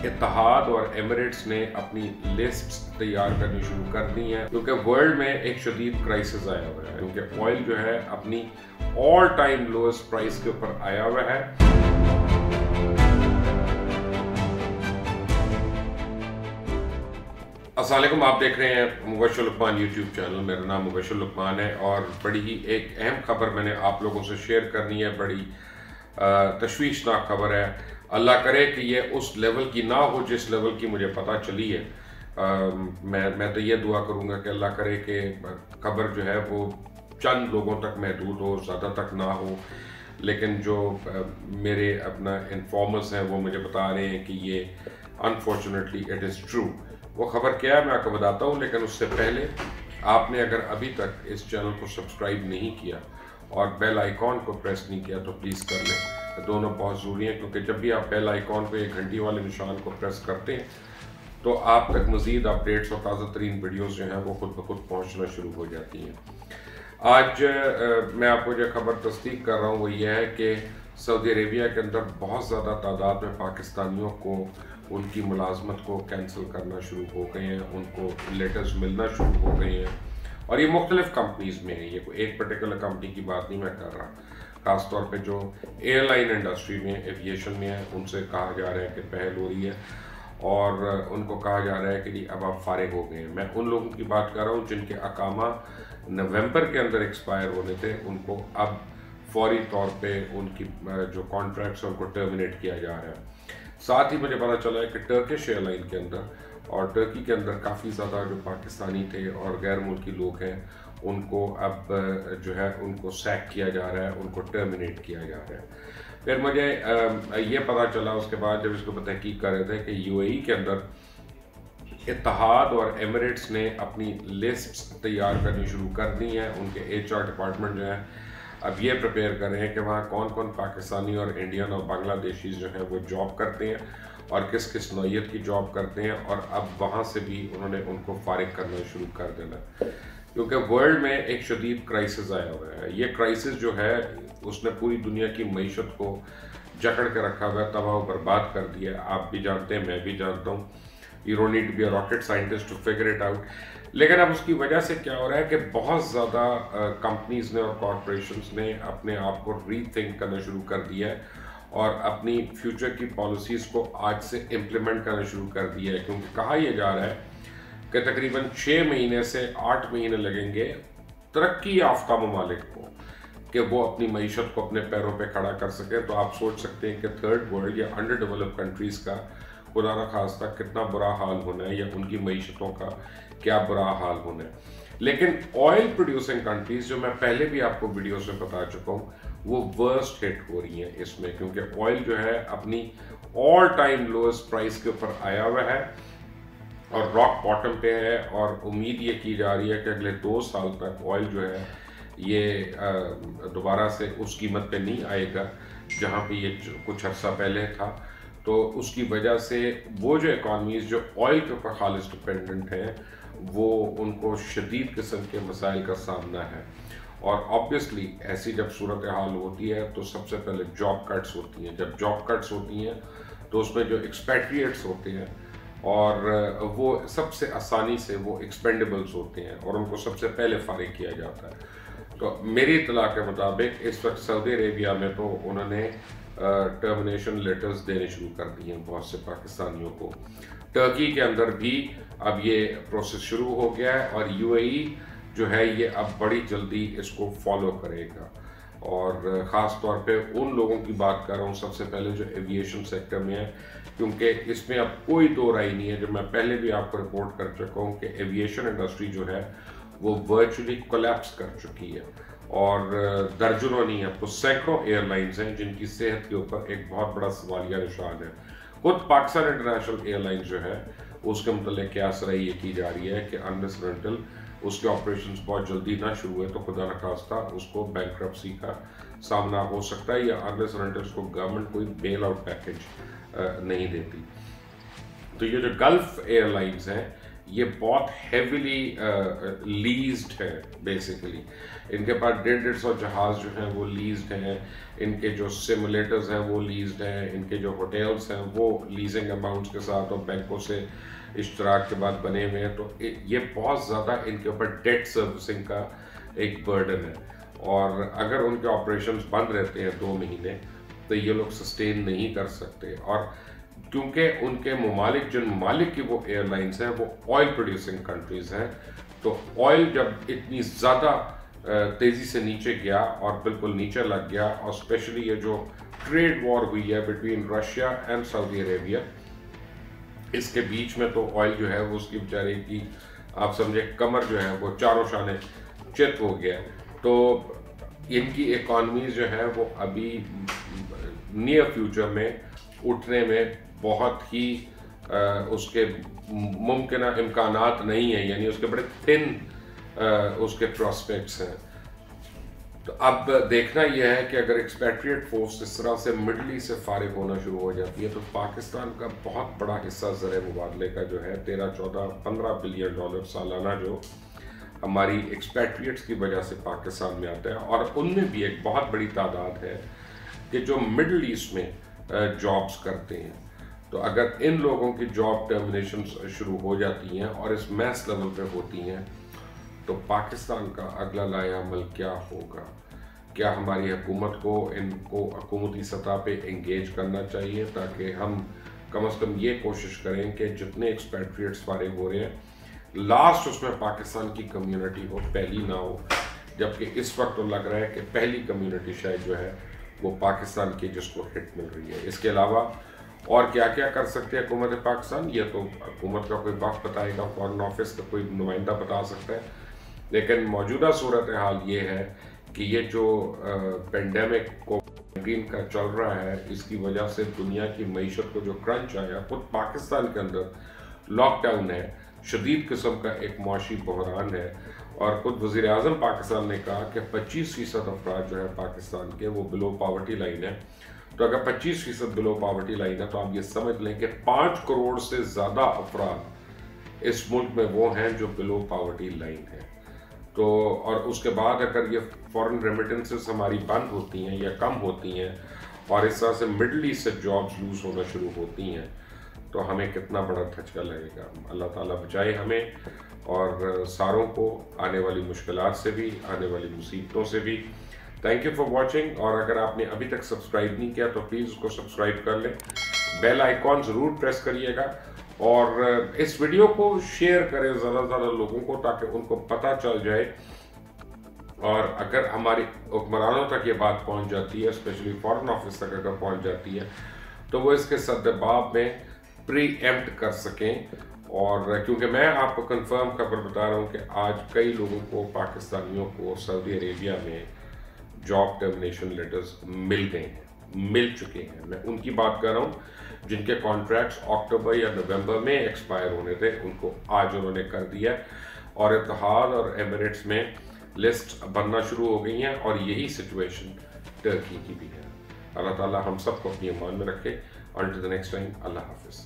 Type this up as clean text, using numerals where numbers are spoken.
इत्तेहाद और एमिरेट्स ने अपनी लिस्ट तैयार करनी शुरू कर दी हैं क्योंकि वर्ल्ड में एक शदीद क्राइसिस आया हुआ है, क्योंकि ऑयल जो है अपनी ऑल टाइम लोएस्ट प्राइस के ऊपर आया हुआ है। अस्सलाम वालेकुम, आप देख रहे हैं मुबश्शिर लुकमान यूट्यूब चैनल। मेरा नाम मुबश्शिर लुकमान है और बड़ी ही एक अहम खबर मैंने आप लोगों से शेयर करनी है। बड़ी तशवीशनाक खबर है। अल्लाह करे कि ये उस लेवल की ना हो जिस लेवल की मुझे पता चली है। मैं तो ये दुआ करूँगा कि अल्लाह करे कि खबर जो है वो चंद लोगों तक महदूद हो, ज़्यादा तक ना हो। लेकिन जो मेरे अपना इन्फॉर्मर्स हैं वो मुझे बता रहे हैं कि ये अनफॉर्चुनेटली इट इज़ ट्रू। वो खबर क्या है मैं आपको बताता हूँ, लेकिन उससे पहले आपने अगर अभी तक इस चैनल को सब्सक्राइब नहीं किया और बेल आइकॉन को प्रेस नहीं किया तो प्लीज़ कर लें। दोनों बहुत ज़रूरी हैं, क्योंकि जब भी आप बेल आइकॉन को एक घंटी वाले निशान को प्रेस करते हैं तो आप तक मज़ीद अपडेट्स और ताज़ा तरीन वीडियोज़ जो हैं वो खुद ब खुद पहुँचना शुरू हो जाती हैं। आज मैं आपको जो खबर तस्दीक कर रहा हूँ वो ये है कि सऊदी अरेबिया के अंदर बहुत ज़्यादा तादाद में पाकिस्तानियों को उनकी मुलाजमत को कैंसिल करना शुरू हो गए हैं, उनको लेटर्स मिलना शुरू हो गए हैं। और ये मुख्तलिफ कंपनीज़ में है, ये कोई एक पर्टिकुलर कंपनी की बात नहीं मैं कर रहा। ख़ास तौर पे जो एयरलाइन इंडस्ट्री में, एविएशन में है, उनसे कहा जा रहा है कि पहल हो रही है और उनको कहा जा रहा है कि जी अब आप फारिग हो गए हैं। मैं उन लोगों की बात कर रहा हूँ जिनके अकामा नवंबर के अंदर एक्सपायर होने थे, उनको अब फौरी तौर पे उनकी जो कॉन्ट्रैक्ट्स हैं उनको टर्मिनेट किया जा रहा है। साथ ही मुझे पता चला है कि टर्किश एयरलाइन के अंदर और टर्की के अंदर काफ़ी ज़्यादा जो पाकिस्तानी थे और गैर मुल्की लोग हैं उनको अब जो है उनको सैक किया जा रहा है, उनको टर्मिनेट किया जा रहा है। फिर मुझे ये पता चला उसके बाद जब इसको तहकीक कर रहे थे कि यूएई के अंदर इत्तेहाद और एमिरेट्स ने अपनी लिस्ट तैयार करनी शुरू कर दी हैं। उनके HR डिपार्टमेंट जो है अब ये प्रिपेयर कर रहे हैं कि वहाँ कौन कौन पाकिस्तानी और इंडियन और बांग्लादेशी जो हैं वो जॉब करते हैं और किस किस नौइयत की जॉब करते हैं, और अब वहाँ से भी उन्होंने उनको फारिग करना शुरू कर देना, क्योंकि वर्ल्ड में एक शदीद क्राइसिस आया हुआ है। ये क्राइसिस जो है उसने पूरी दुनिया की मईशत को जकड़ के रखा हुआ है, तबाह बर्बाद कर दिया। आप भी जानते हैं, मैं भी जानता हूँ। You don't need to be a rocket scientist to figure it out. लेकिन अब उसकी वजह से क्या हो रहा है कि बहुत ज़्यादा कंपनीज ने और कॉरपोरेशंस ने अपने आप को रीथिंक करना शुरू कर दिया है और अपनी फ्यूचर की पॉलिसीज़ को आज से इम्प्लीमेंट करना शुरू कर दिया है, क्योंकि कहा यह जा रहा है कि तकरीबन 6 महीने से 8 महीने लगेंगे तरक्की याफ्ता ममालिक को कि वो अपनी मईशत को अपने पैरों पे खड़ा कर सके। तो आप सोच सकते हैं कि थर्ड वर्ल्ड या अंडर डेवलप्ड कंट्रीज़ का खुदा न खास्ता कितना बुरा हाल होना है, या उनकी मईशतों का क्या बुरा हाल होना है। लेकिन ऑयल प्रोड्यूसिंग कंट्रीज़, जो मैं पहले भी आपको वीडियोस में बता चुका हूँ, वो वर्स्ट हिट हो रही हैं इसमें, क्योंकि ऑयल जो है अपनी ऑल टाइम लोएस्ट प्राइस के ऊपर आया हुआ है और रॉक बॉटम पे है। और उम्मीद ये की जा रही है कि अगले 2 साल तक ऑयल जो है ये दोबारा से उस कीमत पे नहीं आएगा जहाँ पे ये कुछ अर्सा पहले था। तो उसकी वजह से वो जो इकॉनमीज़ जो ऑयल के ऊपर खालिस डिपेंडेंट हैं वो उनको शदीद किस्म के मसाइल का सामना है। और ऑब्वियसली ऐसी जब सूरत हाल होती है तो सबसे पहले जॉब कट्स होती हैं। जब जॉब कट्स होती हैं तो उसमें जो एक्सपैट्रिएट्स होते हैं और वो सबसे आसानी से वो एक्सपेंडेबल्स होते हैं और उनको सबसे पहले फारिग किया जाता है। तो मेरी इत्तला के मुताबिक इस वक्त सऊदी अरेबिया में तो उन्होंने टर्मिनेशन लेटर्स देने शुरू कर दिए हैं बहुत से पाकिस्तानियों को। टर्की के अंदर भी अब ये प्रोसेस शुरू हो गया है और यूएई जो है ये अब बड़ी जल्दी इसको फॉलो करेगा। और ख़ास तौर पे उन लोगों की बात कर रहा हूँ सबसे पहले जो एविएशन सेक्टर में है, क्योंकि इसमें अब कोई दो राय नहीं है, जो मैं पहले भी आपको रिपोर्ट कर चुका हूँ कि एविएशन इंडस्ट्री जो है वो वर्चुअली कोलैप्स कर चुकी है। और दर्जनों नहीं, अब तो सैकड़ों एयरलाइंस हैं जिनकी सेहत के ऊपर एक बहुत बड़ा सवालिया निशान है। खुद पाकिस्तान इंटरनेशनल एयरलाइंस जो है उसके मतलब क्या सराही ये की जा रही है कि अनलेस रेंटल उसके ऑपरेशंस बहुत जल्दी ना शुरू हुए तो खुदा न खास्ता उसको बैंकरप्सी का सामना हो सकता है, या अनलेस रेंटल्स को गवर्नमेंट कोई बेल आउट पैकेज नहीं देती। तो ये जो गल्फ एयरलाइंस हैं ये बहुत हेविली लीज्ड है बेसिकली। इनके पास 150 जहाज़ जो हैं वो लीज्ड हैं, इनके जो सिमुलेटर्स हैं वो लीज्ड हैं, इनके जो होटल्स हैं वो लीजिंग अमाउंट्स के साथ और बैंकों से इश्तराक के बाद बने हुए हैं। तो ये बहुत ज़्यादा इनके ऊपर डेट सर्विसिंग का एक बर्डन है, और अगर उनके ऑपरेशंस बंद रहते हैं 2 महीने तो ये लोग सस्टेन नहीं कर सकते। और क्योंकि उनके ममालिक, जिन ममालिक की वो एयरलाइंस हैं वो ऑयल प्रोड्यूसिंग कंट्रीज़ हैं, तो ऑयल जब इतनी ज़्यादा तेज़ी से नीचे गया और बिल्कुल नीचे लग गया, और स्पेशली ये जो ट्रेड वॉर हुई है between Russia and Saudi Arabia, इसके बीच में तो ऑयल जो है वो उसकी बेचारे की आप समझे कमर जो है वो चारों शाने चित हो गया। तो इनकी इकॉनमीज जो है वो अभी नियर फ्यूचर में उठने में बहुत ही उसके मुमकिन इम्कानात नहीं है, यानी उसके बड़े थिन उसके प्रोस्पेक्ट्स हैं। तो अब देखना यह है कि अगर एक्सपैट्रिएट फोर्स इस तरह से मिडल ईस्ट से फारिग होना शुरू हो जाती है तो पाकिस्तान का बहुत बड़ा हिस्सा ज़र मुबादले का जो है 13, 14, 15 बिलियन डॉलर सालाना जो हमारी एक्सपैट्रिएट्स की वजह से पाकिस्तान में आता है, और उनमें भी एक बहुत बड़ी तादाद है कि जो मिडल ईस्ट में जॉब्स करते हैं। तो अगर इन लोगों की जॉब टर्मिनेशन शुरू हो जाती हैं और इस मैस लेवल पे होती हैं तो पाकिस्तान का अगला लाएअमल क्या होगा? क्या हमारी हुकूमत को इनको हुकूमती सतह पे इंगेज करना चाहिए ताकि हम कम से कम ये कोशिश करें कि जितने एक्सपैट्रिएट्स फारिग हो रहे हैं लास्ट उसमें पाकिस्तान की कम्युनिटी हो, पहली ना हो। जबकि इस वक्त तो लग रहा है कि पहली कम्युनिटी शायद जो है वो पाकिस्तान की जिसको हिट मिल रही है। इसके अलावा और क्या क्या कर सकते हैं हुकूमत पाकिस्तान, ये तो हुकूमत का कोई वक्त बताएगा, फॉरेन ऑफिस का कोई नुमाइंदा बता सकता है। लेकिन मौजूदा सूरत हाल ये है कि ये जो पेंडेमिक कोविड का चल रहा है इसकी वजह से दुनिया की मईशत को जो क्रंच आया, खुद पाकिस्तान के अंदर लॉकडाउन है, शदीद किस्म का एक मुआशी बहरान है, और खुद वज़ीर आज़म पाकिस्तान ने कहा कि 25% अफराद जो है पाकिस्तान के वो बिलो पावर्टी लाइन है। तो अगर 25% बिलो पावर्टी लाइन है तो आप ये समझ लें कि 5 करोड़ से ज़्यादा अफराद इस मुल्क में वो हैं जो बिलो पावर्टी लाइन है। तो और उसके बाद अगर ये फॉरेन रेमिटेंसेस हमारी बंद होती हैं या कम होती हैं और इस तरह से मिडल ईस्ट से जॉब्स लूज होना शुरू होती हैं तो हमें कितना बड़ा धचका लगेगा। अल्लाह ताला बचाए हमें और सारों को आने वाली मुश्किलात से भी, आने वाली मुसीबतों से भी। थैंक यू फॉर वॉचिंग, और अगर आपने अभी तक सब्सक्राइब नहीं किया तो प्लीज़ उसको सब्सक्राइब कर लें, बेल आइकॉन ज़रूर प्रेस करिएगा, और इस वीडियो को शेयर करें ज़्यादा से ज़्यादा लोगों को ताकि उनको पता चल जाए। और अगर हमारी हुक्मरानों तक ये बात पहुंच जाती है, स्पेशली फॉरेन ऑफिस तक अगर पहुंच जाती है, तो वो इसके सद्देबाब में प्री एम्प्ट कर सकें। और क्योंकि मैं आपको कंफर्म खबर बता रहा हूँ कि आज कई लोगों को, पाकिस्तानियों को सऊदी अरेबिया में जॉब टर्मिनेशन लेटर्स मिल गए हैं, मिल चुके हैं। मैं उनकी बात कर रहा हूँ जिनके कॉन्ट्रैक्ट्स अक्टूबर या नवंबर में एक्सपायर होने थे, उनको आज उन्होंने कर दिया। और इत्तेहाद और एमिरेट्स में लिस्ट बनना शुरू हो गई हैं, और यही सिचुएशन टर्की की भी है। अल्लाह ताला हम सबको अपनी ईमान में रखे। Until the next time, Allah Hafiz.